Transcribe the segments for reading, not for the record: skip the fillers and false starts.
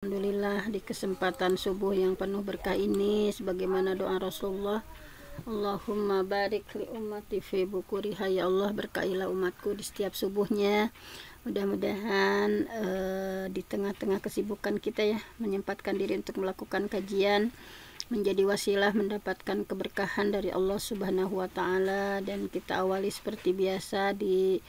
Alhamdulillah, di kesempatan subuh yang penuh berkah ini, sebagaimana doa Rasulullah, Allahumma barik li ummati fi bukuriha, ya Allah berkahilah umatku di setiap subuhnya. Mudah-mudahan di tengah-tengah kesibukan kita ya, menyempatkan diri untuk melakukan kajian menjadi wasilah mendapatkan keberkahan dari Allah Subhanahu wa taala. Dan kita awali seperti biasa di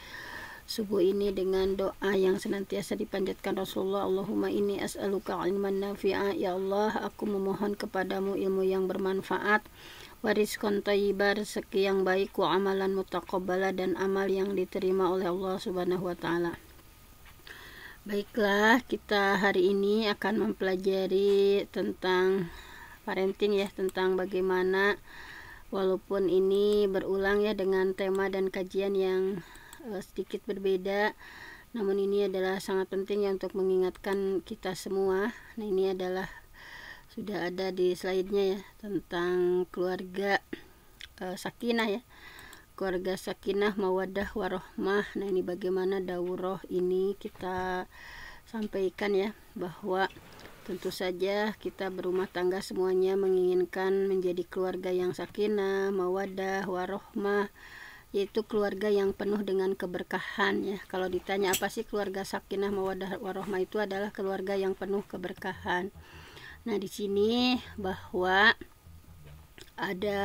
subuh ini dengan doa yang senantiasa dipanjatkan Rasulullah. Allahumma inni as'aluka ilman nafi'a, ya Allah aku memohon kepadamu ilmu yang bermanfaat, warizqan thayyiban, rezeki yang baik, wa amalan mutaqabbala, dan amal yang diterima oleh Allah Subhanahu wa taala. Baiklah, kita hari ini akan mempelajari tentang parenting ya, tentang bagaimana, walaupun ini berulang ya dengan tema dan kajian yang sedikit berbeda, namun ini adalah sangat penting ya untuk mengingatkan kita semua. Nah, ini adalah sudah ada di slide-nya ya, tentang keluarga sakinah ya, keluarga sakinah, mawaddah, warohmah. Nah, ini bagaimana daurah ini kita sampaikan ya, bahwa tentu saja kita berumah tangga semuanya menginginkan menjadi keluarga yang sakinah, mawaddah, warohmah, yaitu keluarga yang penuh dengan keberkahan ya. Kalau ditanya apa sih keluarga sakinah, mawaddah, warohmah, itu adalah keluarga yang penuh keberkahan. Nah, di sini bahwa ada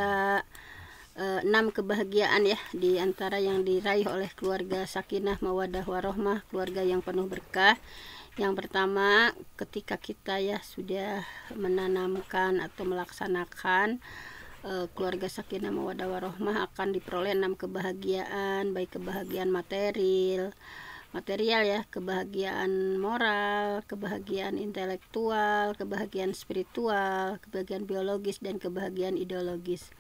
6 kebahagiaan ya di antara yang diraih oleh keluarga sakinah, mawaddah, warohmah, keluarga yang penuh berkah. Yang pertama, ketika kita ya sudah menanamkan atau melaksanakan keluarga sakinah, mawaddah, warohmah, akan diperoleh 6 kebahagiaan, baik kebahagiaan material ya, kebahagiaan moral, kebahagiaan intelektual, kebahagiaan spiritual, kebahagiaan biologis, dan kebahagiaan ideologis.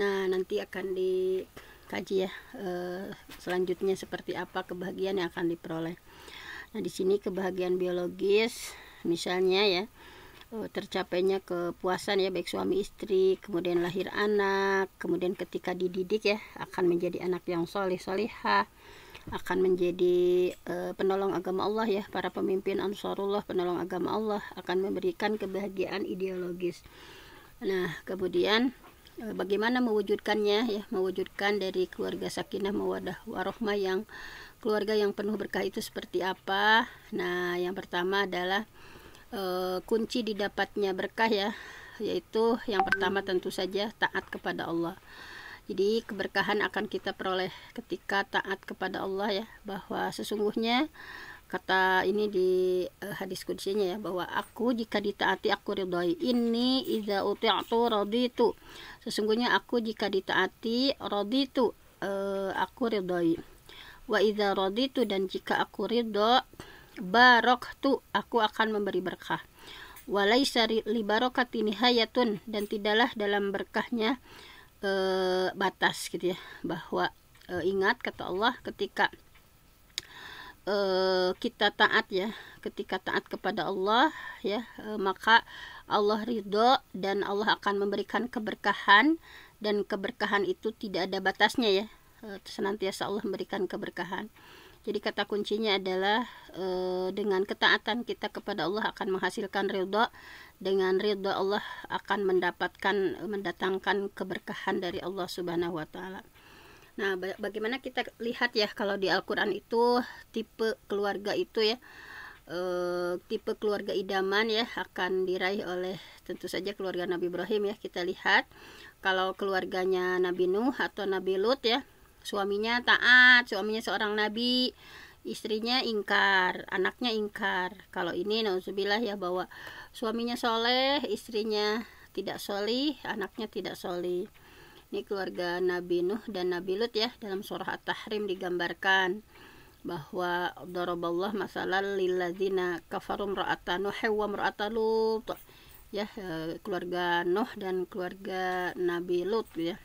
Nah, nanti akan dikaji ya selanjutnya seperti apa kebahagiaan yang akan diperoleh. Nah, di sini kebahagiaan biologis misalnya ya, tercapainya kepuasan ya, baik suami istri, kemudian lahir anak, kemudian ketika dididik ya akan menjadi anak yang soleh solihah, akan menjadi penolong agama Allah ya, para pemimpin Ansarullah, penolong agama Allah, akan memberikan kebahagiaan ideologis. Nah, kemudian bagaimana mewujudkannya ya, mewujudkan dari keluarga sakinah, mawaddah, warohmah, yang keluarga yang penuh berkah itu seperti apa? Nah, yang pertama adalah kunci didapatnya berkah ya, yaitu yang pertama tentu saja taat kepada Allah. Jadi keberkahan akan kita peroleh ketika taat kepada Allah ya, bahwa sesungguhnya kata ini di hadis qudsinya ya, bahwa aku jika ditaati aku ridhoi, inni idza uti'tu raditu, sesungguhnya aku jika ditaati raditu, aku ridhoi, wa idza raditu, dan jika aku ridho, baraktu, aku akan memberi berkah, walaisa li barakati nihayatun, dan tidaklah dalam berkahnya batas gitu ya, bahwa ingat kata Allah, ketika kita taat ya, ketika taat kepada Allah ya, maka Allah ridho dan Allah akan memberikan keberkahan, dan keberkahan itu tidak ada batasnya ya, senantiasa Allah memberikan keberkahan. Jadi kata kuncinya adalah dengan ketaatan kita kepada Allah akan menghasilkan ridho, dengan ridho Allah akan mendatangkan keberkahan dari Allah Subhanahu wa taala. Nah, bagaimana kita lihat ya, kalau di Al-Quran itu tipe keluarga itu ya, tipe keluarga idaman ya, akan diraih oleh tentu saja keluarga Nabi Ibrahim ya. Kita lihat kalau keluarganya Nabi Nuh atau Nabi Lut ya, suaminya taat, suaminya seorang nabi, istrinya ingkar, anaknya ingkar. Kalau ini nauzubillah ya, bahwa suaminya soleh, istrinya tidak solih, anaknya tidak solih. Ini keluarga Nabi Nuh dan Nabi Lut ya, dalam surah At-Tahrim digambarkan bahwa daraballahu masalan lilladzina kafaru imra'ata Nuh wa imra'ata Lut ya, keluarga Nuh dan keluarga Nabi Lut ya.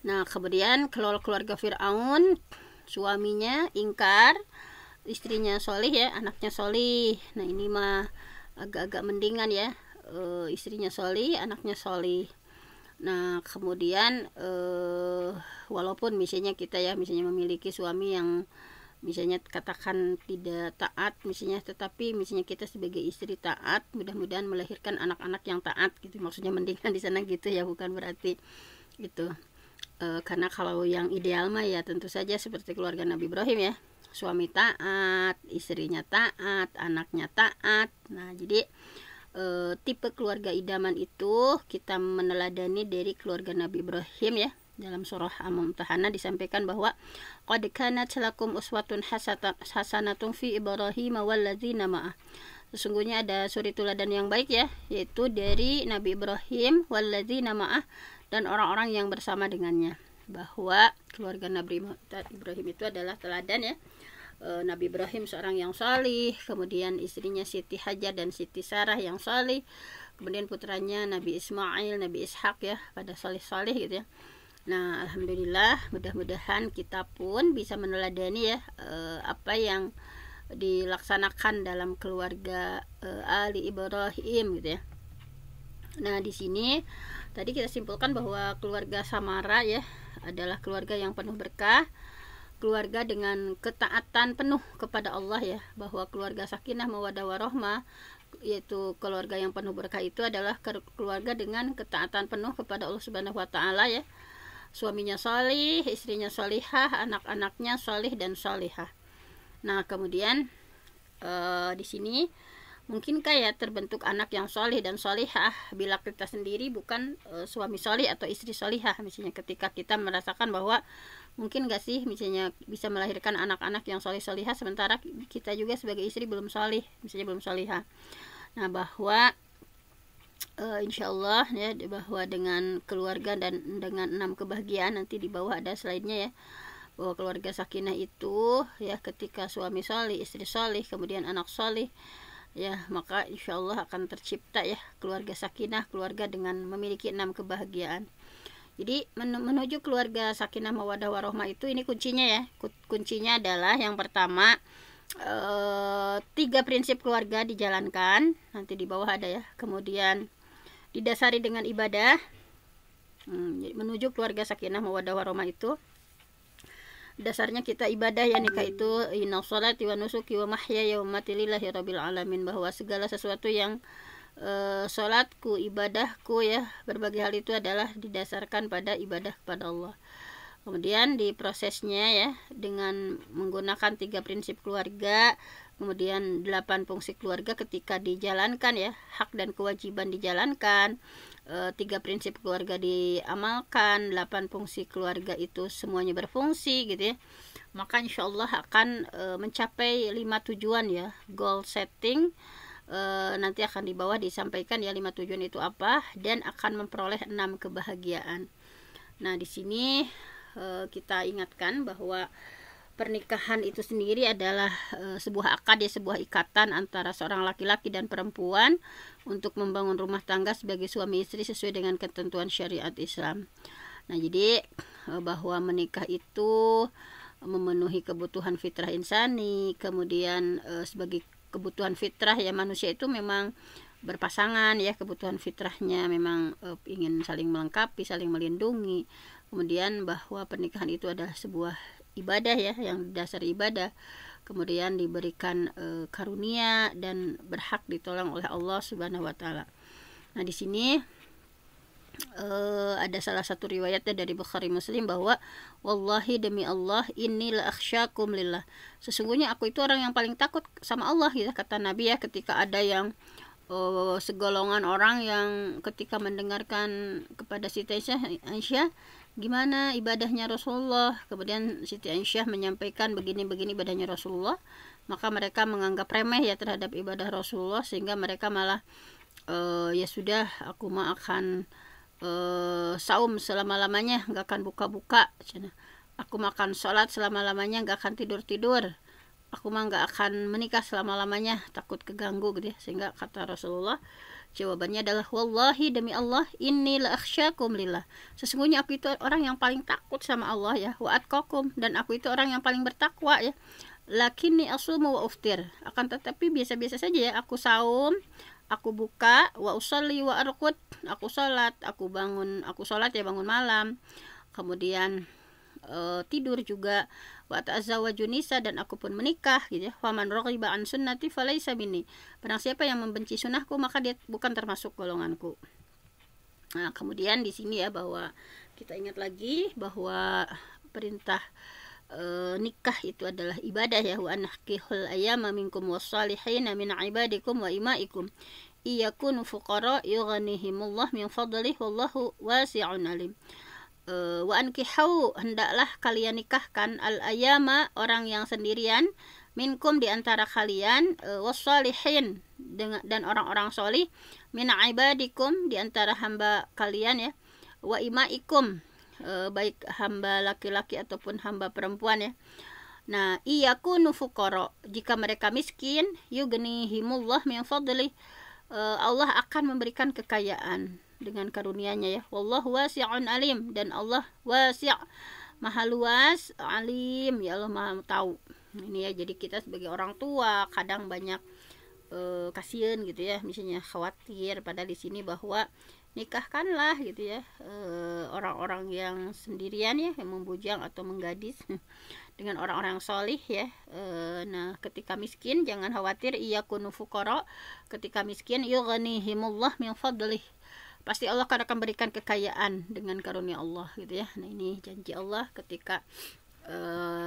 Nah, kemudian keluarga Fir'aun, suaminya ingkar, istrinya solih ya, anaknya solih. Nah, ini mah agak-agak mendingan ya, istrinya solih, anaknya solih. Nah, kemudian walaupun misalnya kita ya, misalnya memiliki suami yang misalnya katakan tidak taat misalnya, tetapi misalnya kita sebagai istri taat, mudah-mudahan melahirkan anak-anak yang taat gitu, maksudnya mendingan di sana gitu ya, bukan berarti itu karena kalau yang ideal mah ya tentu saja seperti keluarga Nabi Ibrahim ya, suami taat, istrinya taat, anaknya taat. Nah jadi tipe keluarga idaman itu kita meneladani dari keluarga Nabi Ibrahim ya. Dalam surah Al-Mumtahanah disampaikan bahwa qad kanat lakum uswatun hasanatun fi Ibrahim walladzina ma'ah. Sesungguhnya ada suri teladan yang baik ya, yaitu dari Nabi Ibrahim walladzina ma'ah, dan orang-orang yang bersama dengannya. Bahwa keluarga Nabi Ibrahim itu adalah teladan ya. Nabi Ibrahim seorang yang salih, kemudian istrinya Siti Hajar dan Siti Sarah yang salih, kemudian putranya Nabi Ismail, Nabi Ishak ya, pada salih-salih gitu ya. Nah, alhamdulillah, mudah-mudahan kita pun bisa meneladani ya apa yang dilaksanakan dalam keluarga Ali Ibrahim gitu ya. Nah, di sini tadi kita simpulkan bahwa keluarga Samara ya adalah keluarga yang penuh berkah, keluarga dengan ketaatan penuh kepada Allah ya, bahwa keluarga Sakinah Mawaddah Warahmah, yaitu keluarga yang penuh berkah itu adalah keluarga dengan ketaatan penuh kepada Allah Subhanahu wa taala ya. Suaminya salih, istrinya salihah, anak-anaknya salih dan salihah. Nah, kemudian di sini mungkinkah ya terbentuk anak yang salih dan salihah bila kita sendiri bukan suami salih atau istri salihah, misalnya ketika kita merasakan bahwa mungkin gak sih misalnya bisa melahirkan anak-anak yang salih salihah sementara kita juga sebagai istri belum salih, misalnya belum salihah. Nah, bahwa insya Allah ya, bahwa dengan keluarga dan dengan 6 kebahagiaan, nanti di bawah ada slide-nya ya, bahwa keluarga sakinah itu ya ketika suami salih, istri salih, kemudian anak salih ya, maka insya Allah akan tercipta ya keluarga sakinah, keluarga dengan memiliki 6 kebahagiaan. Jadi menuju keluarga sakinah mawaddah warahmah itu, ini kuncinya ya. Kuncinya adalah yang pertama 3 prinsip keluarga dijalankan, nanti di bawah ada ya. Kemudian didasari dengan ibadah. Menuju keluarga sakinah mawaddah warahmah itu dasarnya kita ibadah ya, nikah itu inna sholati wa nusuki wa mahyaya wa mamati lillahi rabbil alamin, bahwa segala sesuatu yang sholatku, ibadahku ya, berbagai hal itu adalah didasarkan pada ibadah kepada Allah. Kemudian di prosesnya ya dengan menggunakan 3 prinsip keluarga, kemudian 8 fungsi keluarga ketika dijalankan ya, hak dan kewajiban dijalankan, 3 prinsip keluarga diamalkan, 8 fungsi keluarga itu semuanya berfungsi gitu ya, maka insya Allah akan mencapai 5 tujuan ya, goal setting. Nanti akan di bawah disampaikan ya 5 tujuan itu apa, dan akan memperoleh 6 kebahagiaan. Nah, di sini kita ingatkan bahwa pernikahan itu sendiri adalah sebuah akad ya, sebuah ikatan antara seorang laki-laki dan perempuan untuk membangun rumah tangga sebagai suami istri sesuai dengan ketentuan syariat Islam. Nah, jadi bahwa menikah itu memenuhi kebutuhan fitrah insani, kemudian sebagai kebutuhan fitrah ya, manusia itu memang berpasangan ya, kebutuhan fitrahnya memang ingin saling melengkapi, saling melindungi. Kemudian bahwa pernikahan itu adalah sebuah ibadah ya, yang dasar ibadah, kemudian diberikan karunia dan berhak ditolong oleh Allah Subhanahu wa taala. Nah, di sini ada salah satu riwayatnya dari Bukhari Muslim bahwa wallahi demi Allah inni la akhsyakum lillah, sesungguhnya aku itu orang yang paling takut sama Allah ya, kata Nabi ya, ketika ada yang segolongan orang yang ketika mendengarkan kepada Siti Aisyah gimana ibadahnya Rasulullah, kemudian Siti Aisyah menyampaikan begini-begini ibadahnya Rasulullah, maka mereka menganggap remeh ya terhadap ibadah Rasulullah, sehingga mereka malah ya sudah, aku mah akan saum selama-lamanya, nggak akan buka-buka, aku makan sholat selama-lamanya, nggak akan tidur-tidur, aku mah nggak akan menikah selama-lamanya, takut keganggu gitu ya. Sehingga kata Rasulullah, jawabannya adalah wallahi demi Allah inni la akhsyakum lillah, sesungguhnya aku itu orang yang paling takut sama Allah ya, wa atqakum, dan aku itu orang yang paling bertakwa ya, lakinni asumu wa uftir, akan tetapi biasa-biasa saja ya, aku saum, aku buka, wa usolli wa arqud, aku sholat, aku bangun, aku sholat ya bangun malam, kemudian tidur juga. Wa ta'azzawaju nisa, dan aku pun menikah gitu ya. Faman raghiba an sunnati falaisa minni. Barang siapa yang membenci sunnahku maka dia bukan termasuk golonganku. Nah, kemudian di sini ya bahwa kita ingat lagi bahwa perintah nikah itu adalah ibadah ya. Wa anhkihul ayyama minkum wassalihin min ibadikum wa imaikum iyakunu fuqara yughnihimullah min fadlihi wallahu wasi'un alim. Wa ankihau, hendaklah kalian nikahkan al ayyama, orang yang sendirian, minkum di antara kalian, wassalihin, dan orang-orang solih, min ibadikum di antara hamba kalian ya, wa imaikum, baik hamba laki-laki ataupun hamba perempuan ya. Nah, iyakunu fuqara, jika mereka miskin, yughnihimullah min fadlihi, Allah akan memberikan kekayaan dengan karunia-Nya ya. Wallahu wasi'un alim, dan Allah wasi', maha luas, alim, ya Allah maha tahu. Ini ya, jadi kita sebagai orang tua kadang banyak kasihan gitu ya, misalnya khawatir, padahal di sini bahwa nikahkanlah gitu ya orang-orang yang sendirian ya, yang membujang atau menggadis dengan orang-orang solih ya. Nah, ketika miskin jangan khawatir, iyakunu fuqara, ketika miskin yughnihimullah min fadlih, pasti Allah akan berikan kekayaan dengan karunia Allah gitu ya. Nah, ini janji Allah ketika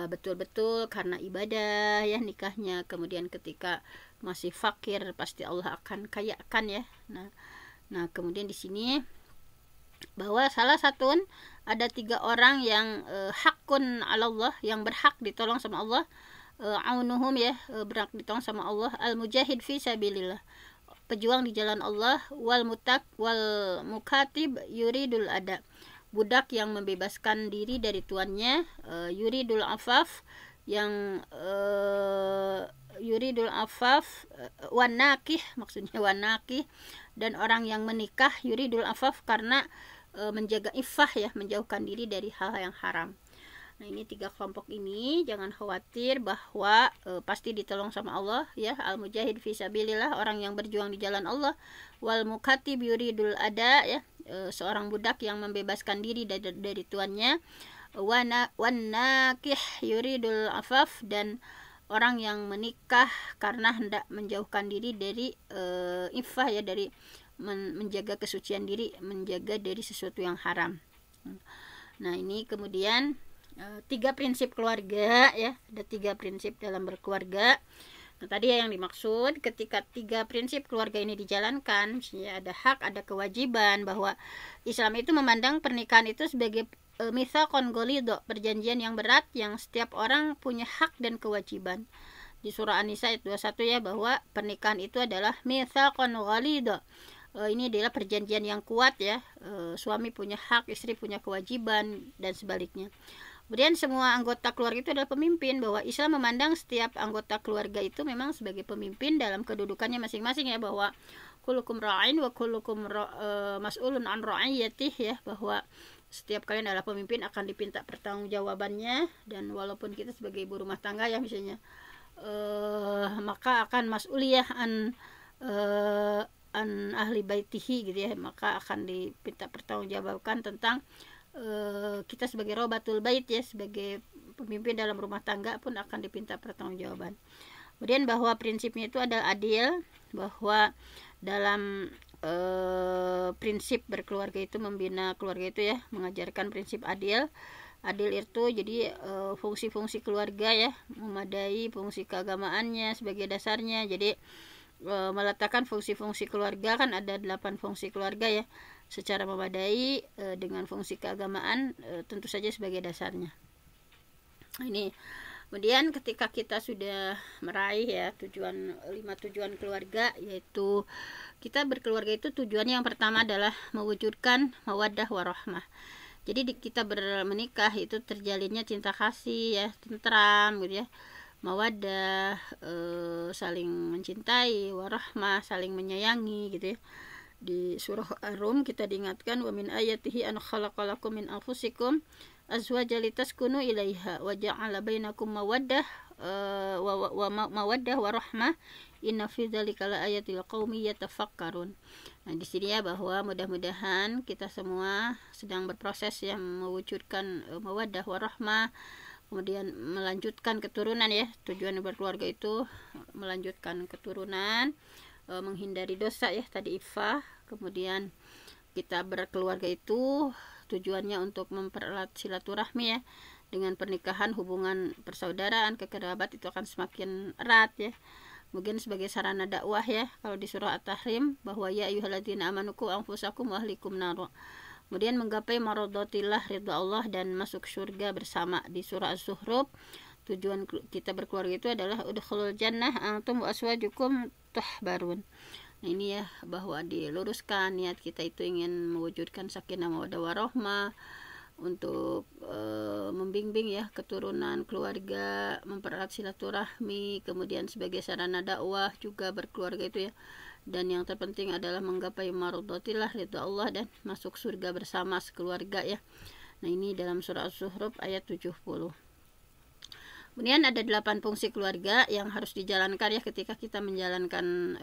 betul-betul karena ibadah ya nikahnya. Kemudian ketika masih fakir pasti Allah akan kayakan ya. Nah, kemudian di sini bahwa salah satu ada 3 orang yang hakun ala Allah, yang berhak ditolong sama Allah, aunuhum ya, berhak ditolong sama Allah, al mujahid fi sabilillah, pejuang di jalan Allah, wal mukatib yuridul ada, budak yang membebaskan diri dari tuannya, yuridul afaf, yang yuridul afaf, wanakih, maksudnya wanakih, dan orang yang menikah yuridul afaf karena menjaga iffah ya, menjauhkan diri dari hal-hal yang haram. Nah, ini 3 kelompok ini jangan khawatir bahwa pasti ditolong sama Allah ya. Al mujahid fi sabilillah, orang yang berjuang di jalan Allah, wal mukatib yuridul ada ya, seorang budak yang membebaskan diri dari tuannya, wanakih yuridul afaf, dan orang yang menikah karena hendak menjauhkan diri dari iffah ya, dari menjaga kesucian diri, menjaga dari sesuatu yang haram. Nah, ini kemudian 3 prinsip keluarga ya, ada 3 prinsip dalam berkeluarga. Nah, tadi ya yang dimaksud ketika 3 prinsip keluarga ini dijalankan, misalnya ada hak, ada kewajiban, bahwa Islam itu memandang pernikahan itu sebagai mitsaqon ghalidho, perjanjian yang berat yang setiap orang punya hak dan kewajiban. Di surah An-Nisa ayat 21 ya, bahwa pernikahan itu adalah mitsaqon ghalidho. Ini adalah perjanjian yang kuat ya. Suami punya hak, istri punya kewajiban, dan sebaliknya. Kemudian semua anggota keluarga itu adalah pemimpin, bahwa Islam memandang setiap anggota keluarga itu memang sebagai pemimpin dalam kedudukannya masing-masing ya, bahwa kullukum ra'in wa kullukum mas'ulun an ra'iyatih ya, bahwa setiap kalian adalah pemimpin, akan dipinta pertanggungjawabannya. Dan walaupun kita sebagai ibu rumah tangga ya misalnya, maka akan mas'uliyah an ahli baitihi gitu ya, maka akan dipinta pertanggungjawaban tentang kita sebagai robatul bait ya, sebagai pemimpin dalam rumah tangga pun akan dipinta pertanggungjawaban. Kemudian bahwa prinsipnya itu adalah adil, bahwa dalam prinsip berkeluarga itu, membina keluarga itu ya, mengajarkan prinsip adil. Adil itu jadi fungsi-fungsi keluarga ya, memadai fungsi keagamaannya sebagai dasarnya. Jadi meletakkan fungsi-fungsi keluarga, kan ada 8 fungsi keluarga ya, secara memadai dengan fungsi keagamaan tentu saja sebagai dasarnya. Nah, ini kemudian ketika kita sudah meraih ya 5 tujuan keluarga, yaitu kita berkeluarga itu tujuannya yang pertama adalah mewujudkan mawaddah warahmah. Jadi kita menikah itu terjalinnya cinta kasih ya, tentram gitu ya, mawaddah, saling mencintai, warahmah, saling menyayangi gitu ya. Di surah Ar-Rum kita diingatkan, wa min ayatihi an khalaqalakum min anfusikum azwajan litaskunu ilaiha wa ja'ala bainakum mawaddah mawaddah warahmah inna fi dzalika laayatil qaumi yatafakkarun. Nah, di sini ya bahwa mudah-mudahan kita semua sedang berproses yang mewujudkan mawaddah warahmah, kemudian melanjutkan keturunan ya. Tujuan berkeluarga itu melanjutkan keturunan, menghindari dosa ya tadi ifah. Kemudian kita berkeluarga itu tujuannya untuk mempererat silaturahmi ya. Dengan pernikahan hubungan persaudaraan kekerabat itu akan semakin erat ya. Mungkin sebagai sarana dakwah ya, kalau di surah At-Tahrim bahwa ya ayyuhalladzina amanu qu anfusakum wa ahlikum nar. Kemudian menggapai maradhatillah, ridha Allah dan masuk surga bersama. Di surah Az-Zukhruf tujuan kita berkeluarga itu adalah udkhulul jannah antum wa aswajukum tuhbarun. Nah, ini ya bahwa diluruskan niat kita itu ingin mewujudkan sakinah mawaddah warahmah, untuk membimbing ya keturunan keluarga, mempererat silaturahmi, kemudian sebagai sarana dakwah juga berkeluarga itu ya. Dan yang terpenting adalah menggapai maradhatillah, ridha Allah dan masuk surga bersama sekeluarga ya. Nah, ini dalam surah Az-Zukhruf ayat 70. Kemudian ada 8 fungsi keluarga yang harus dijalankan ya ketika kita menjalankan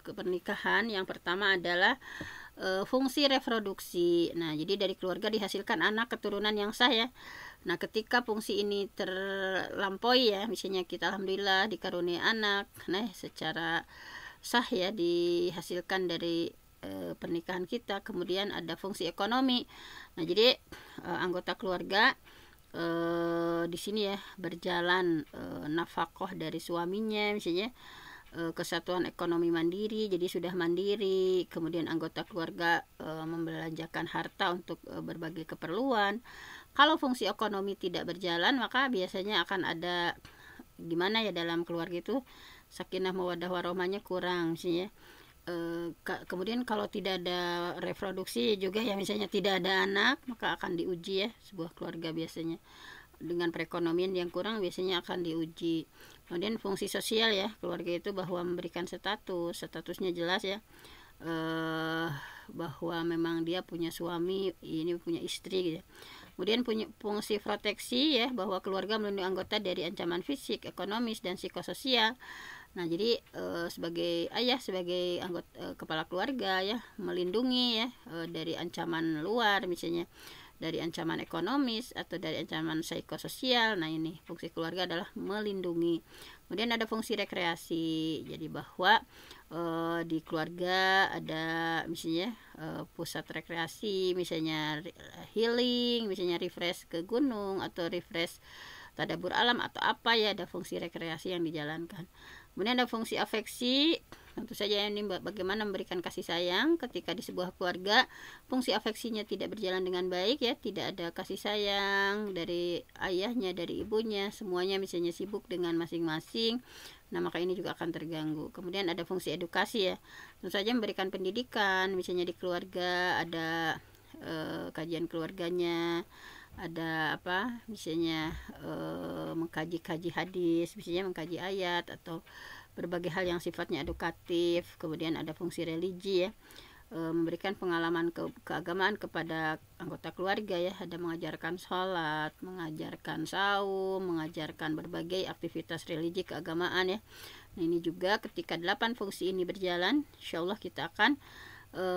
pernikahan. Yang pertama adalah fungsi reproduksi. Nah, jadi dari keluarga dihasilkan anak keturunan yang sah ya. Nah, ketika fungsi ini terlampaui ya, misalnya kita alhamdulillah dikaruniai anak, nah secara sah ya dihasilkan dari pernikahan kita. Kemudian ada fungsi ekonomi. Nah, jadi anggota keluarga di sini ya berjalan nafkah dari suaminya misalnya, kesatuan ekonomi mandiri, jadi sudah mandiri. Kemudian anggota keluarga membelanjakan harta untuk berbagai keperluan. Kalau fungsi ekonomi tidak berjalan, maka biasanya akan ada gimana ya dalam keluarga itu sakinah mawaddah warahmahnya kurang misalnya. Kemudian kalau tidak ada reproduksi juga ya, misalnya tidak ada anak, maka akan diuji ya sebuah keluarga biasanya. Dengan perekonomian yang kurang biasanya akan diuji. Kemudian fungsi sosial ya, keluarga itu bahwa memberikan statusnya jelas ya, bahwa memang dia punya suami, ini punya istri gitu. Kemudian punya fungsi proteksi ya, bahwa keluarga melindungi anggota dari ancaman fisik, ekonomis dan psikososial. Nah, jadi sebagai ayah, sebagai anggota kepala keluarga ya, melindungi ya dari ancaman luar misalnya, dari ancaman ekonomis atau dari ancaman psikososial. Nah, ini fungsi keluarga adalah melindungi. Kemudian ada fungsi rekreasi. Jadi bahwa di keluarga ada misalnya pusat rekreasi, misalnya healing, misalnya refresh ke gunung atau refresh tadabbur alam atau apa ya, ada fungsi rekreasi yang dijalankan. Kemudian ada fungsi afeksi. Tentu saja ini bagaimana memberikan kasih sayang ketika di sebuah keluarga fungsi afeksinya tidak berjalan dengan baik ya, tidak ada kasih sayang dari ayahnya, dari ibunya, semuanya misalnya sibuk dengan masing-masing. Nah, maka ini juga akan terganggu. Kemudian ada fungsi edukasi ya. Tentu saja memberikan pendidikan, misalnya di keluarga ada kajian keluarganya, ada apa misalnya mengkaji hadis, misalnya mengkaji ayat atau berbagai hal yang sifatnya edukatif. Kemudian ada fungsi religi ya, memberikan pengalaman keagamaan kepada anggota keluarga ya, ada mengajarkan sholat, mengajarkan saum, mengajarkan berbagai aktivitas religi keagamaan ya. Nah, ini juga ketika 8 fungsi ini berjalan, insyaallah kita akan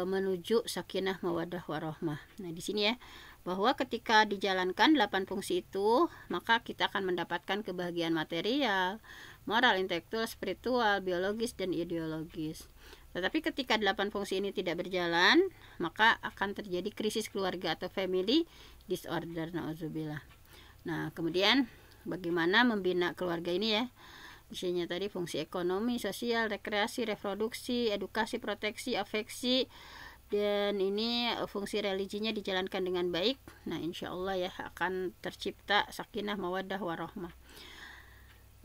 menuju sakinah mawaddah warahmah. Nah, di sini ya bahwa ketika dijalankan 8 fungsi itu, maka kita akan mendapatkan kebahagiaan material, moral, intelektual, spiritual, biologis dan ideologis. Tetapi ketika 8 fungsi ini tidak berjalan, maka akan terjadi krisis keluarga atau family disorder, na'udzubillah. Nah, kemudian bagaimana membina keluarga ini ya? Misalnya tadi fungsi ekonomi, sosial, rekreasi, reproduksi, edukasi, proteksi, afeksi, dan ini fungsi religinya dijalankan dengan baik. Nah, insya Allah ya akan tercipta sakinah mawaddah warahmah.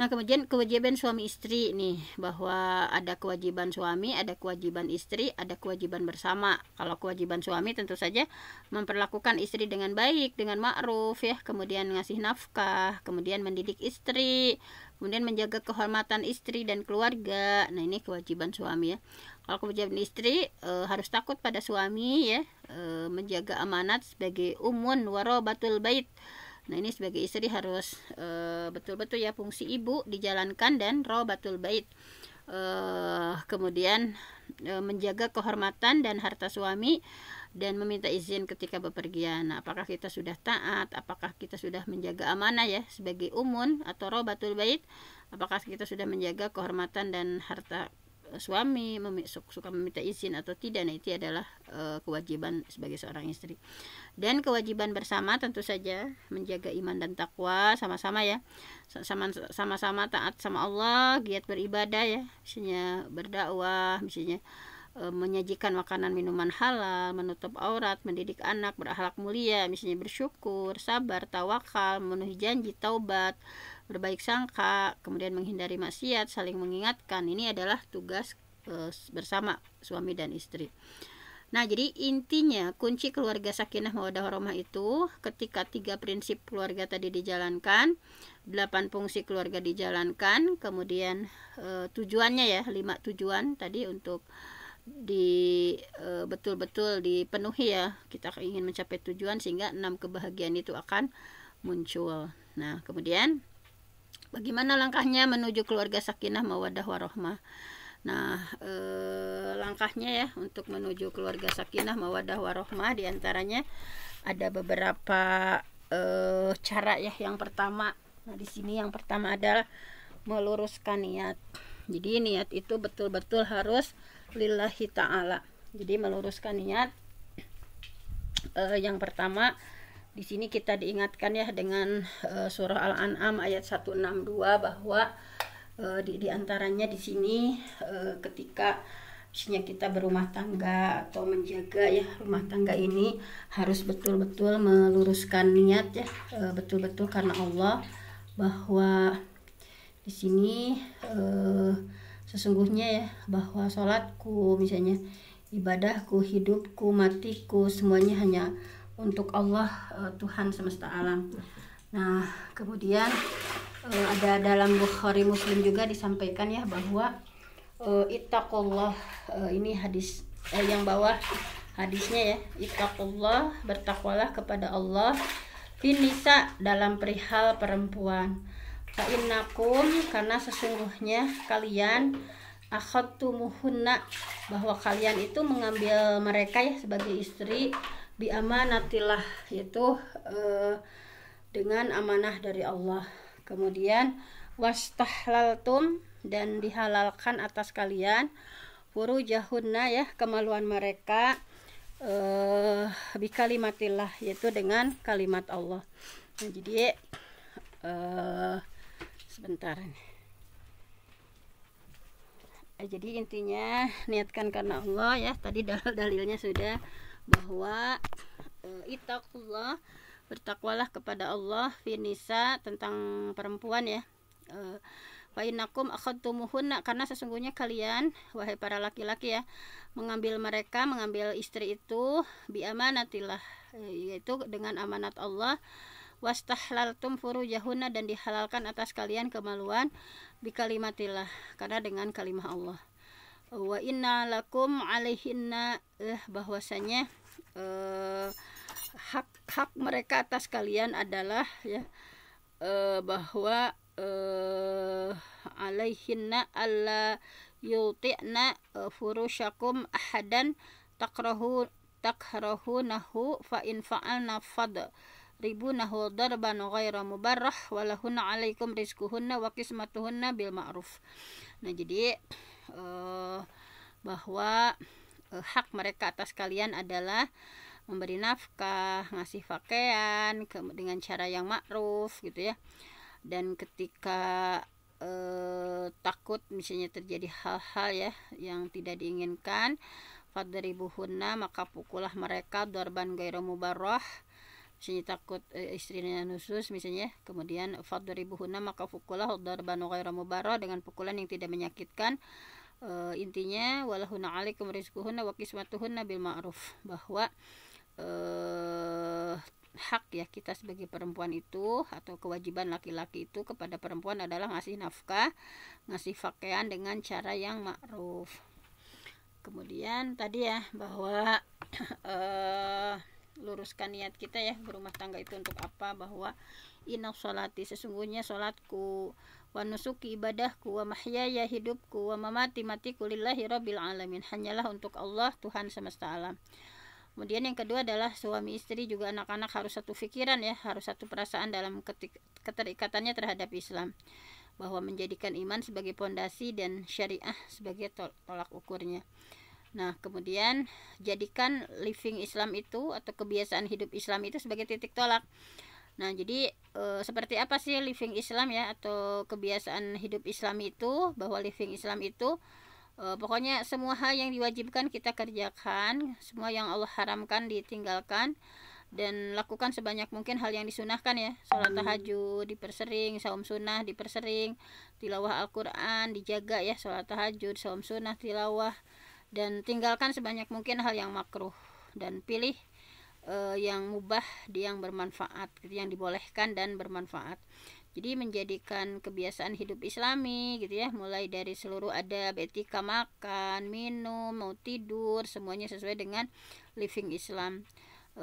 Nah, kemudian kewajiban suami istri nih, bahwa ada kewajiban suami, ada kewajiban istri, ada kewajiban bersama. Kalau kewajiban suami tentu saja memperlakukan istri dengan baik, dengan ma'ruf ya, kemudian ngasih nafkah, kemudian mendidik istri, kemudian menjaga kehormatan istri dan keluarga. Nah, ini kewajiban suami ya. Kalau kewajiban istri harus takut pada suami ya, menjaga amanat sebagai ummun warabatul bait. Nah, ini sebagai istri harus betul-betul ya fungsi ibu dijalankan dan robatul bait. Kemudian menjaga kehormatan dan harta suami dan meminta izin ketika bepergian. Nah, apakah kita sudah taat? Apakah kita sudah menjaga amanah ya sebagai umun atau robatul bait? Apakah kita sudah menjaga kehormatan dan harta suami, suka meminta izin atau tidak? Nah, itu adalah kewajiban sebagai seorang istri. Dan kewajiban bersama tentu saja menjaga iman dan takwa sama-sama ya, sama-sama taat sama Allah, giat beribadah ya, misalnya berdakwah, misalnya menyajikan makanan minuman halal, menutup aurat, mendidik anak, berakhlak mulia, misalnya bersyukur, sabar, tawakal, memenuhi janji, taubat, berbaik sangka, kemudian menghindari maksiat, saling mengingatkan. Ini adalah tugas bersama suami dan istri. Nah, jadi intinya kunci keluarga sakinah mawaddah warahmah itu ketika 3 prinsip keluarga tadi dijalankan, 8 fungsi keluarga dijalankan, kemudian tujuannya ya, 5 tujuan tadi untuk betul-betul dipenuhi ya. Kita ingin mencapai tujuan sehingga 6 kebahagiaan itu akan muncul. Nah, kemudian bagaimana langkahnya menuju keluarga sakinah mawaddah warahmah? Nah, langkahnya ya untuk menuju keluarga sakinah mawaddah warahmah diantaranya ada beberapa cara ya. Yang pertama, nah di sini yang pertama adalah meluruskan niat. Jadi niat itu betul-betul harus lillahi ta'ala. Jadi meluruskan niat. Yang pertama di sini kita diingatkan ya dengan surah Al-An'am ayat 162 bahwa di antaranya di sini ketika misalnya kita berumah tangga atau menjaga ya rumah tangga ini harus betul-betul meluruskan niat ya, betul-betul karena Allah, bahwa di sini sesungguhnya ya bahwa sholatku, misalnya ibadahku, hidupku, matiku, semuanya hanya untuk Allah, Tuhan semesta alam. Nah, kemudian ada dalam Bukhari Muslim juga disampaikan ya bahwa ittaqullah, ini hadis yang bawah hadisnya ya, ittaqullah, bertakwalah kepada Allah, finisa, dalam perihal perempuan, fa innakum, karena sesungguhnya kalian, akhadtumuhunna, bahwa kalian itu mengambil mereka ya sebagai istri, bi amanatillah, yaitu dengan amanah dari Allah. Kemudian wastahlaltum, dan dihalalkan atas kalian, furujahunna ya, kemaluan mereka, bikalimatillah, yaitu dengan kalimat Allah. Nah, jadi sebentar. Jadi intinya niatkan karena Allah ya. Tadi dalilnya sudah bahwa ittaqullah, bertakwalah kepada Allah, finisa, tentang perempuan ya, fa innakum akhadtumuhunna, karena sesungguhnya kalian wahai para laki-laki ya mengambil mereka, mengambil istri itu, bi amanatillah, yaitu dengan amanat Allah, wastahlaltum furujahunna, dan dihalalkan atas kalian kemaluan, bi kalimatillah, karena dengan kalimah Allah, wa inna lakum alaihinna, bahwasanya hak mereka atas kalian adalah ya, bahwa alaihinna alla yuti'na furushakum ahadan takrahunahu, fa in fa'alna fadribunahu darban ghaira mubarrah walahunna alaikum rizquhunna wa qismatuhunna bil ma'ruf. Nah, jadi bahwa hak mereka atas kalian adalah memberi nafkah, ngasih pakaian dengan cara yang ma'ruf gitu ya. Dan ketika takut misalnya terjadi hal-hal ya yang tidak diinginkan, fadribuhunna, maka pukullah mereka, darban ghairu mubarrah, misalnya takut istrinya nusus misalnya, kemudian fadribuhunna, maka pukullah darban ghairu mubarrah, dengan pukulan yang tidak menyakitkan. Intinya walahunna alaikum rizquhunna wa qismatuhunna bil ma'ruf, bahwa hak ya kita sebagai perempuan itu, atau kewajiban laki-laki itu kepada perempuan adalah ngasih nafkah, ngasih pakaian dengan cara yang ma'ruf. Kemudian tadi ya bahwa luruskan niat kita ya, berumah tangga itu untuk apa, bahwa inna sholati, sesungguhnya sholatku, wa nusuki, ibadahku, wa mahyaya, hidupku, wa mamati, matiku, lillahi rabbil alamin, hanyalah untuk Allah, Tuhan semesta alam. Kemudian yang kedua adalah suami istri juga anak-anak harus satu pikiran ya, harus satu perasaan dalam keterikatannya terhadap Islam, bahwa menjadikan iman sebagai pondasi dan syariah sebagai tolak ukurnya. Nah, kemudian jadikan living Islam itu atau kebiasaan hidup Islam itu sebagai titik tolak. Nah, jadi seperti apa sih living Islam ya, atau kebiasaan hidup Islam itu, bahwa living Islam itu pokoknya semua hal yang diwajibkan kita kerjakan, semua yang Allah haramkan ditinggalkan, dan lakukan sebanyak mungkin hal yang disunahkan ya. Sholat tahajud dipersering, saum sunnah dipersering, tilawah Al-Quran dijaga ya, sholat tahajud, saum sunnah, tilawah, dan tinggalkan sebanyak mungkin hal yang makruh, dan pilih yang mubah, yang bermanfaat, yang dibolehkan dan bermanfaat. Jadi menjadikan kebiasaan hidup Islami gitu ya, mulai dari seluruh adab, etika makan, minum, mau tidur, semuanya sesuai dengan living Islam.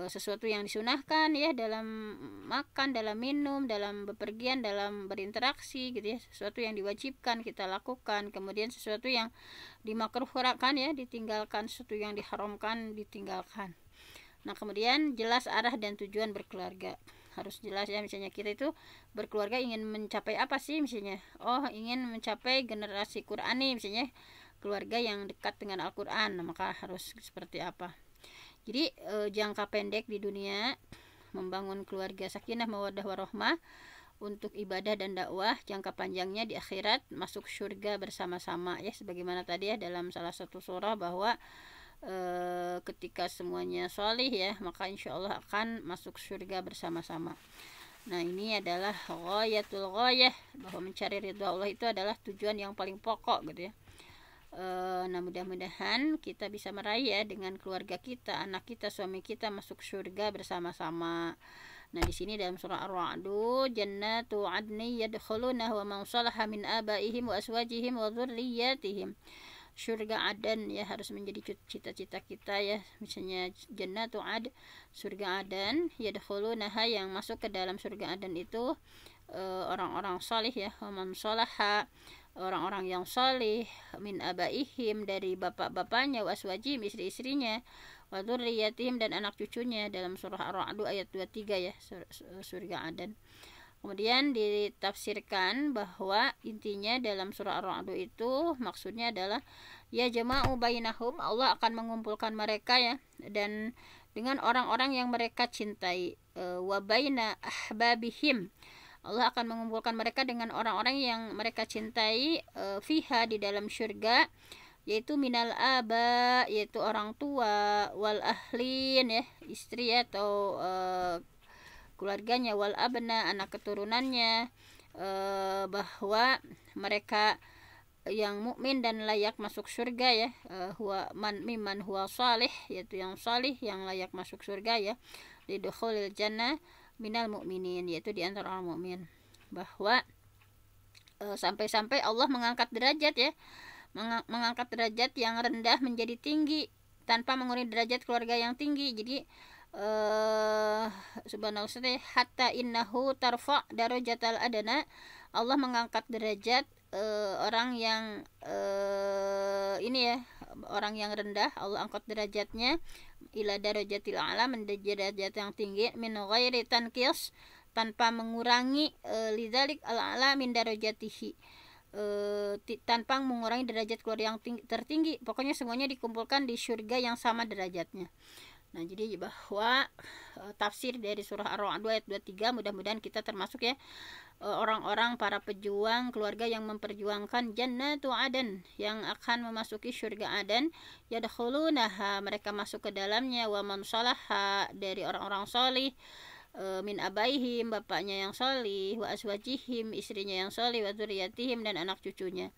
Sesuatu yang disunahkan ya, dalam makan, dalam minum, dalam bepergian, dalam berinteraksi gitu ya, sesuatu yang diwajibkan kita lakukan, kemudian sesuatu yang dimakruhkan ya ditinggalkan, sesuatu yang diharamkan ditinggalkan. Nah, kemudian jelas arah dan tujuan berkeluarga, harus jelas ya. Misalnya kita itu berkeluarga ingin mencapai apa sih, misalnya ingin mencapai generasi Qurani, misalnya keluarga yang dekat dengan Al-Quran, nah, maka harus seperti apa. Jadi jangka pendek di dunia membangun keluarga sakinah mawaddah warahmah untuk ibadah dan dakwah, jangka panjangnya di akhirat masuk surga bersama-sama ya, sebagaimana tadi ya dalam salah satu surah bahwa ketika semuanya sholih ya, maka insya Allah akan masuk surga bersama-sama. Nah, ini adalah ghayatul ghayah, bahwa mencari ridha Allah itu adalah tujuan yang paling pokok gitu ya. Nah, mudah-mudahan kita bisa meraih ya dengan keluarga kita, anak kita, suami kita masuk surga bersama-sama. Nah, di sini dalam surah Ar-Ra'd, jannatu adni yadkhuluna wa man salaha min abaihim wa aswajihim wa dzurriyyatihim. Surga Aden ya harus menjadi cita-cita kita ya. Misalnya jannatu ad, surga Aden, yadkhulunaha, yang masuk ke dalam surga Aden itu orang-orang salih ya, wa man salaha, orang-orang yang salih, min abaihim, dari bapak-bapaknya, wa aswajihim, istri-istrinya, wa dzurriyyatihim, dan anak cucunya, dalam surah Ar-Ra'd ayat 23 ya, surga Aden. Kemudian ditafsirkan bahwa intinya dalam surah Ar-Ra'd itu maksudnya adalah ya jama'u bainahum, Allah akan mengumpulkan mereka ya, dan dengan orang-orang yang mereka cintai, wa baina ahbabihim, Allah akan mengumpulkan mereka dengan orang-orang yang mereka cintai, fiha, di dalam syurga, yaitu minal aba, yaitu orang tua, wal ahlin ya, istri atau keluarganya, wal abna, anak keturunannya, bahwa mereka yang mukmin dan layak masuk surga ya, huwa man mimman huwa salih, yaitu yang salih, yang layak masuk surga ya, lidukhulil jannah minal mu'minin, yaitu di antara orang mukmin. Bahwa sampai-sampai Allah mengangkat derajat ya, mengangkat derajat yang rendah menjadi tinggi tanpa mengurangi derajat keluarga yang tinggi. Jadi subhanallah, hatta innahu tarfa darajatal adana, Allah mengangkat derajat orang yang ini ya, orang yang rendah, Allah angkat derajatnya ila darajatil a'la, menjadi derajat yang tinggi, min ghairi tanqis, tanpa mengurangi lidzalik al-a'la min darajatihi, tanpa mengurangi derajat keluarga yang tertinggi. Pokoknya semuanya dikumpulkan di surga yang sama derajatnya. Nah, jadi bahwa tafsir dari surah Ar-Ra'd ayat 23, mudah-mudahan kita termasuk ya orang-orang para pejuang keluarga yang memperjuangkan jannatu aden, yang akan memasuki surga Aden, yadkhulunaha, mereka masuk ke dalamnya, wa man salaha, dari orang-orang salih, min abaihim, bapaknya yang salih, wa aswajihim, istrinya yang salih, wa dzurriyyatihim, dan anak cucunya.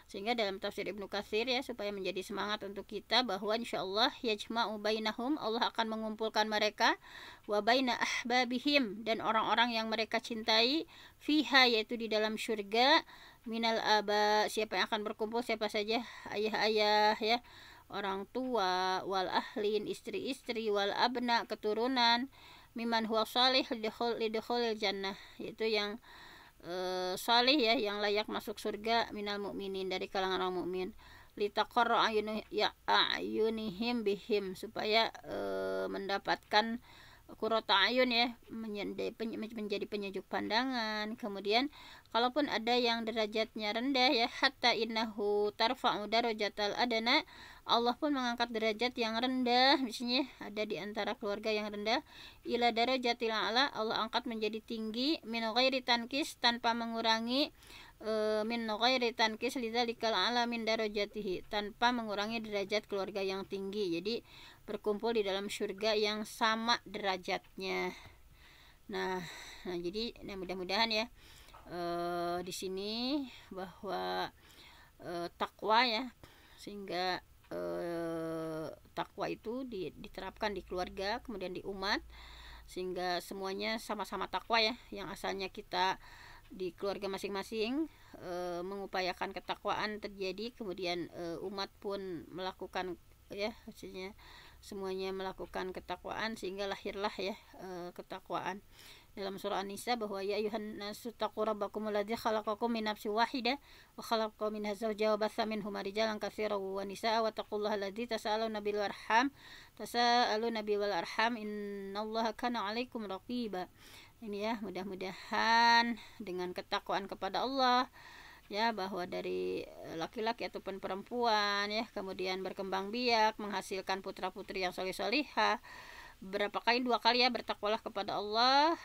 Sehingga dalam tafsir Ibnu Katsir ya, supaya menjadi semangat untuk kita bahwa insyaallah yajma'u bainahum, Allah akan mengumpulkan mereka, wa baina ahbabihim, dan orang-orang yang mereka cintai, fiha, yaitu di dalam surga, minal aba, siapa yang akan berkumpul, siapa saja ayah-ayah ya, orang tua, wal ahlin, istri-istri, wal abna, keturunan, miman huwa salih lidukhulil jannah, yaitu yang salih ya, yang layak masuk surga, minal mu'minin, dari kalangan orang mukmin, litaqarra ayunihim bihim, supaya mendapatkan qurrata ayun ya, menjadi penyejuk pandangan. Kemudian kalaupun ada yang derajatnya rendah ya, hatta innahu tarfa'u darajatal adana, Allah pun mengangkat derajat yang rendah, misalnya ada di antara keluarga yang rendah, ila darajatil a'la, Allah angkat menjadi tinggi, min ghairi tankis, tanpa mengurangi, min ghairi tankis lidzalikal a'la min darajatihi, tanpa mengurangi derajat keluarga yang tinggi. Jadi berkumpul di dalam surga yang sama derajatnya. Nah jadi mudah-mudahan ya di sini bahwa takwa ya, sehingga takwa itu diterapkan di keluarga, kemudian di umat, sehingga semuanya sama-sama takwa ya. Yang asalnya kita di keluarga masing-masing mengupayakan ketakwaan terjadi, kemudian umat pun melakukan ya, hasilnya semuanya melakukan ketakwaan, sehingga lahirlah ya ketakwaan. Dalam surah An-Nisa bahwa ya ayuhan nasu taqu rabbakum alladzi khalaqakum min nafsin wahidah wa khalaqa minha zawjaha wa batha minhuma rijalan katsiran wa nisaa wa taqullaha alladzi tasaaluna bil arham innallaha kana 'alaikum raqiba. Ini ya, mudah-mudahan dengan ketakwaan kepada Allah ya, bahwa dari laki-laki ataupun perempuan ya, kemudian berkembang biak, menghasilkan putra-putri yang soleh-solihah. Berapa kali? 2 kali ya, bertakwalah kepada Allah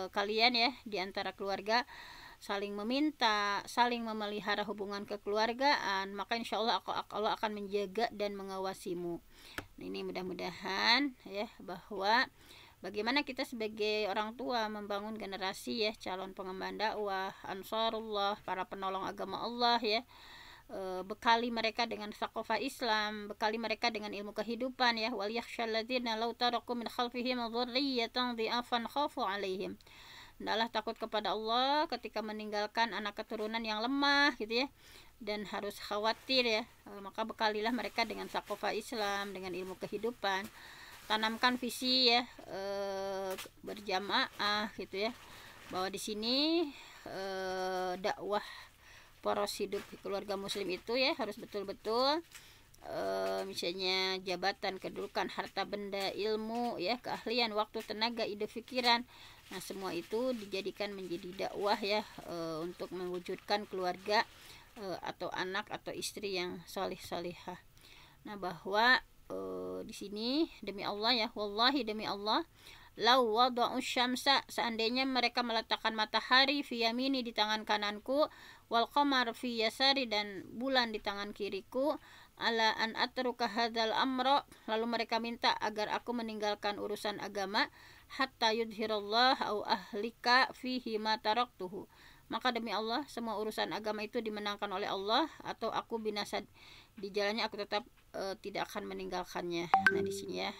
kalian ya, di antara keluarga, saling meminta, saling memelihara hubungan kekeluargaan, maka insya Allah Allah akan menjaga dan mengawasimu. Nah, ini mudah-mudahan ya, bahwa bagaimana kita sebagai orang tua membangun generasi ya, calon pengemban dakwah, ansarullah, para penolong agama Allah ya, bekali mereka dengan thaqafah Islam, bekali mereka dengan ilmu kehidupan ya, wal yakhshalladzina law taraku min khalfihim dhurriyyatan dhi'afan khafu 'alaihim. Hendaklah takut kepada Allah ketika meninggalkan anak keturunan yang lemah gitu ya, dan harus khawatir ya, maka bekalilah mereka dengan thaqafah Islam, dengan ilmu kehidupan. Tanamkan visi ya, berjamaah gitu ya, bahwa di sini dakwah poros hidup keluarga muslim itu ya harus betul-betul misalnya jabatan, kedudukan, harta benda, ilmu ya, keahlian, waktu, tenaga, ide, pikiran. Nah semua itu dijadikan menjadi dakwah ya, untuk mewujudkan keluarga atau anak atau istri yang solih-solihah. Nah bahwa di sini demi Allah ya, wallahi demi Allah, lau wada'u syamsa, seandainya mereka meletakkan matahari fi yamini, di tangan kananku, wal qamar fi yasari, dan bulan di tangan kiriku, ala an atruka hadzal amra, lalu mereka minta agar aku meninggalkan urusan agama, hatta yudhirallah au ahlika fihi ma taraktuhu, maka demi Allah semua urusan agama itu dimenangkan oleh Allah, atau aku binasa di jalannya, aku tetap tidak akan meninggalkannya. Nah di sini ya,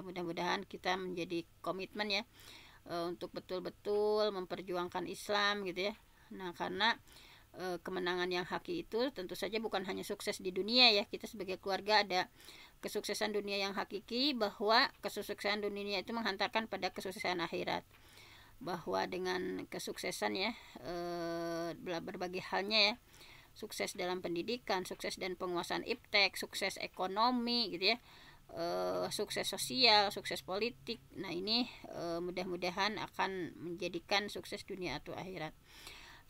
mudah-mudahan kita menjadi komitmen ya, untuk betul-betul memperjuangkan Islam gitu ya. Nah karena kemenangan yang hakiki itu tentu saja bukan hanya sukses di dunia ya, kita sebagai keluarga ada kesuksesan dunia yang hakiki, bahwa kesuksesan dunia itu menghantarkan pada kesuksesan akhirat, bahwa dengan kesuksesan ya, berbagai halnya ya, sukses dalam pendidikan, sukses dan penguasaan iptek, sukses ekonomi gitu ya, sukses sosial, sukses politik. Nah ini mudah-mudahan akan menjadikan sukses dunia atau akhirat.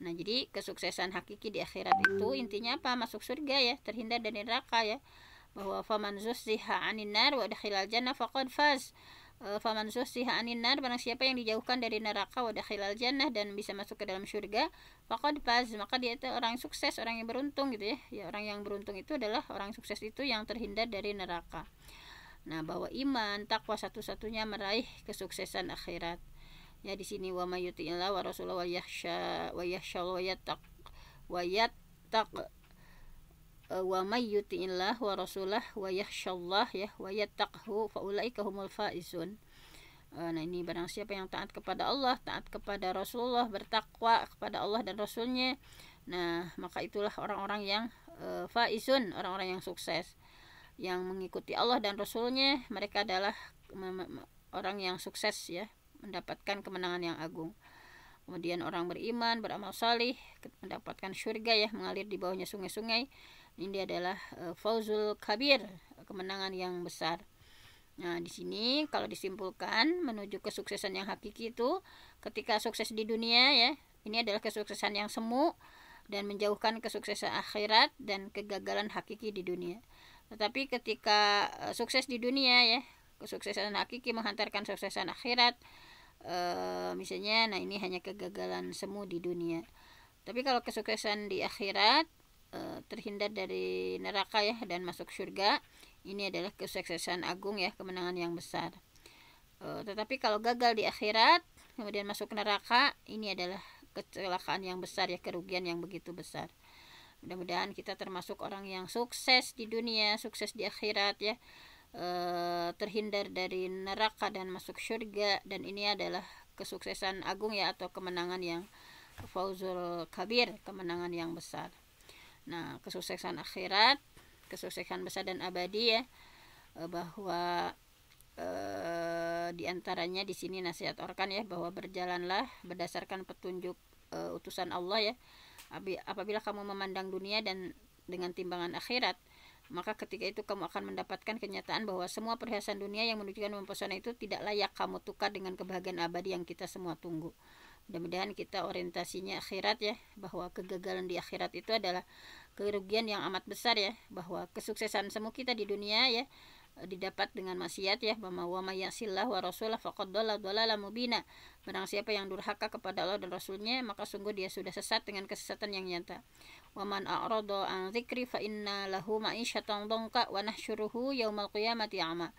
Nah jadi kesuksesan hakiki di akhirat itu intinya apa? Masuk surga ya, terhindar dari neraka ya, bahwa faman zuhziha 'anil nar wa dakhilal jannah faqad faz. Faman zuhziha 'anil nar, barang siapa yang dijauhkan dari neraka, wa dakhilal jannah, dan bisa masuk ke dalam surga, faqad faz, maka dia itu orang yang sukses, orang yang beruntung gitu ya. Ya orang yang beruntung itu adalah orang sukses itu yang terhindar dari neraka. Nah bahwa iman, takwa satu-satunya meraih kesuksesan akhirat. Ya di sini wa may yuti'illah wa rasulahu wa yakhsha wa yattaq wa may yuti'illah wa rasulah wa yakhshallah ya wa yattaqhu fa ulaika humul faizun. Nah ini barang siapa yang taat kepada Allah, taat kepada Rasulullah, bertakwa kepada Allah dan Rasulnya, nah maka itulah orang-orang yang faizun, orang-orang yang sukses. yang mengikuti Allah dan Rasulnya, mereka adalah orang yang sukses ya, mendapatkan kemenangan yang agung. Kemudian orang beriman, beramal salih, mendapatkan surga ya, mengalir di bawahnya sungai-sungai. Ini adalah fauzul kabir, kemenangan yang besar. Nah, di sini kalau disimpulkan menuju kesuksesan yang hakiki itu, ketika sukses di dunia ya, ini adalah kesuksesan yang semu dan menjauhkan kesuksesan akhirat dan kegagalan hakiki di dunia. Tetapi ketika sukses di dunia ya, kesuksesan hakiki menghantarkan kesuksesan akhirat, misalnya, nah ini hanya kegagalan semu di dunia. Tapi kalau kesuksesan di akhirat, terhindar dari neraka ya dan masuk surga, ini adalah kesuksesan agung ya, kemenangan yang besar. Tetapi kalau gagal di akhirat kemudian masuk neraka, ini adalah kecelakaan yang besar ya, kerugian yang begitu besar. Mudah-mudahan kita termasuk orang yang sukses di dunia, sukses di akhirat ya, terhindar dari neraka dan masuk surga, dan ini adalah kesuksesan agung ya, atau kemenangan yang fauzul kabir, kemenangan yang besar. Nah, kesuksesan akhirat, kesuksesan besar dan abadi ya, bahwa diantaranya di sini nasihat orkan ya, bahwa berjalanlah berdasarkan petunjuk utusan Allah ya. Apabila kamu memandang dunia dan dengan timbangan akhirat, maka ketika itu kamu akan mendapatkan kenyataan bahwa semua perhiasan dunia yang menunjukkan mempesona itu tidak layak kamu tukar dengan kebahagiaan abadi yang kita semua tunggu. Mudah-mudahan kita orientasinya akhirat ya, bahwa kegagalan di akhirat itu adalah kerugian yang amat besar ya, bahwa kesuksesan semu kita di dunia ya didapat dengan maksiat ya, bahwa wa may yasillah wa rasulah faqad dhalla dhalalan mubina. Barang siapa yang durhaka kepada Allah dan Rasulnya, maka sungguh dia sudah sesat dengan kesesatan yang nyata. Wa man a'rada an dzikri fa inna lahu ma'isyatan dhanka wa nahsyuruhu yaumal qiyamati a'ma.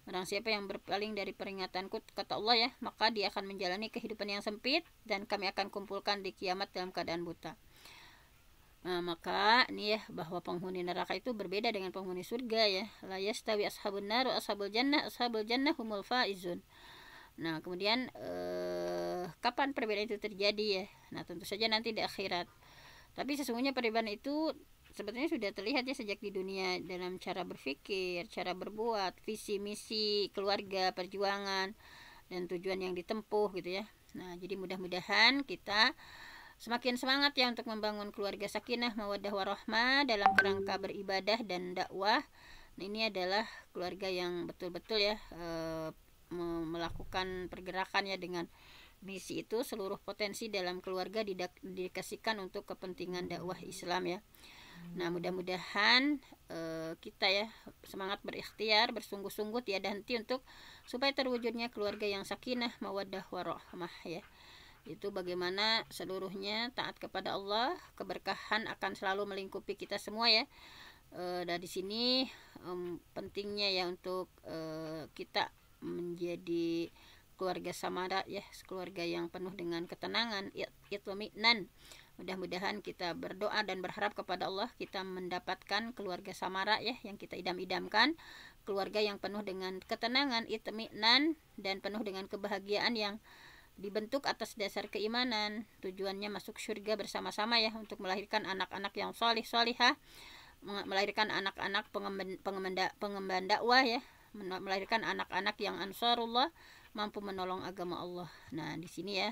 Barang siapa yang berpaling dari peringatanku, kata Allah ya, maka dia akan menjalani kehidupan yang sempit dan kami akan kumpulkan di kiamat dalam keadaan buta. Nah, maka ini ya, bahwa penghuni neraka itu berbeda dengan penghuni surga ya. La yastawi ashabun nar wa ashabul jannah humul faizun. Nah, kemudian kapan perbedaan itu terjadi ya? Nah, tentu saja nanti di akhirat. Tapi sesungguhnya perbedaan itu sebetulnya sudah terlihat ya sejak di dunia, dalam cara berpikir, cara berbuat, visi misi keluarga, perjuangan dan tujuan yang ditempuh gitu ya. Nah, jadi mudah-mudahan kita semakin semangat ya untuk membangun keluarga sakinah, mawaddah warahmah dalam kerangka beribadah dan dakwah. Nah, ini adalah keluarga yang betul-betul ya melakukan pergerakan ya dengan misi itu. Seluruh potensi dalam keluarga dikasihkan untuk kepentingan dakwah Islam ya. Nah, mudah-mudahan kita ya semangat berikhtiar, bersungguh-sungguh tiada henti untuk supaya terwujudnya keluarga yang sakinah, mawaddah warahmah ya. Itu bagaimana seluruhnya taat kepada Allah, keberkahan akan selalu melingkupi kita semua ya. Dari sini pentingnya ya untuk kita menjadi keluarga samara ya, keluarga yang penuh dengan ketenangan, itminan. Mudah-mudahan kita berdoa dan berharap kepada Allah kita mendapatkan keluarga samara ya, yang kita idam-idamkan, keluarga yang penuh dengan ketenangan, itminan, dan penuh dengan kebahagiaan yang dibentuk atas dasar keimanan. Tujuannya masuk surga bersama-sama ya, untuk melahirkan anak-anak yang solih solihah, melahirkan anak-anak pengemban dakwah ya, melahirkan anak-anak yang ansarullah, mampu menolong agama Allah. Nah, di sini ya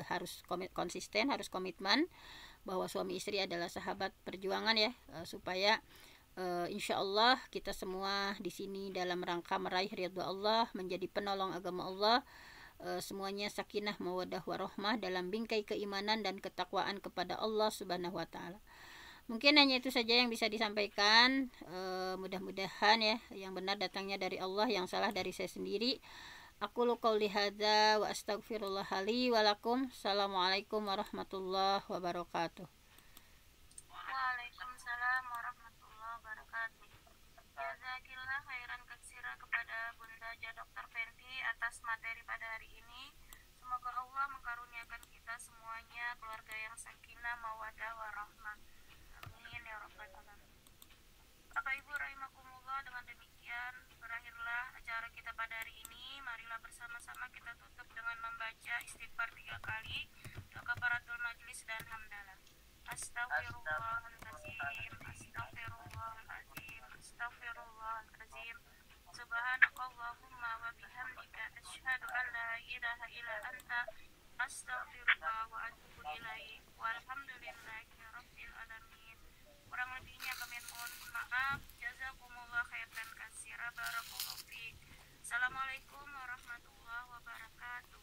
harus konsisten, harus komitmen bahwa suami istri adalah sahabat perjuangan ya, supaya insya Allah kita semua di sini dalam rangka meraih ridha Allah, menjadi penolong agama Allah. Semuanya sakinah, mawaddah warahmah dalam bingkai keimanan dan ketakwaan kepada Allah Subhanahu wa taala. Mungkin hanya itu saja yang bisa disampaikan. Mudah-mudahan ya yang benar datangnya dari Allah, yang salah dari saya sendiri. Aqulu qouli hadza wa astaghfirullah li wa lakum. Assalamualaikum warahmatullahi wabarakatuh. Waalaikumsalam warahmatullahi wabarakatuh. Jazakillah khairan katsira kepada Bunda Dr. Fenty atas materi pada hari ini. Semoga Allah mengkaruniakan kita semuanya keluarga yang sakinah, mawaddah warahmah. Amin ya rabbal alamin. Bapak Ibu rahimakumullah, dengan demikian berakhirlah acara kita pada hari ini. Marilah bersama-sama kita tutup dengan membaca istighfar 3 kali, doa kafaratul majlis dan hamdalah. Astaghfirullahaladzim, astaghfirullahaladzim, astaghfirullah. azim. Subhanakallahumma wa bihamdika asyhadu an la ilaha illa anta astaghfiruka wa atubu ilaik. Walhamdulillahi rabbil alamin. Kurang lebihnya kami mohon maaf. Jazakumullah khairan katsira. Barakallahu fiik. Assalamualaikum warahmatullahi wabarakatuh.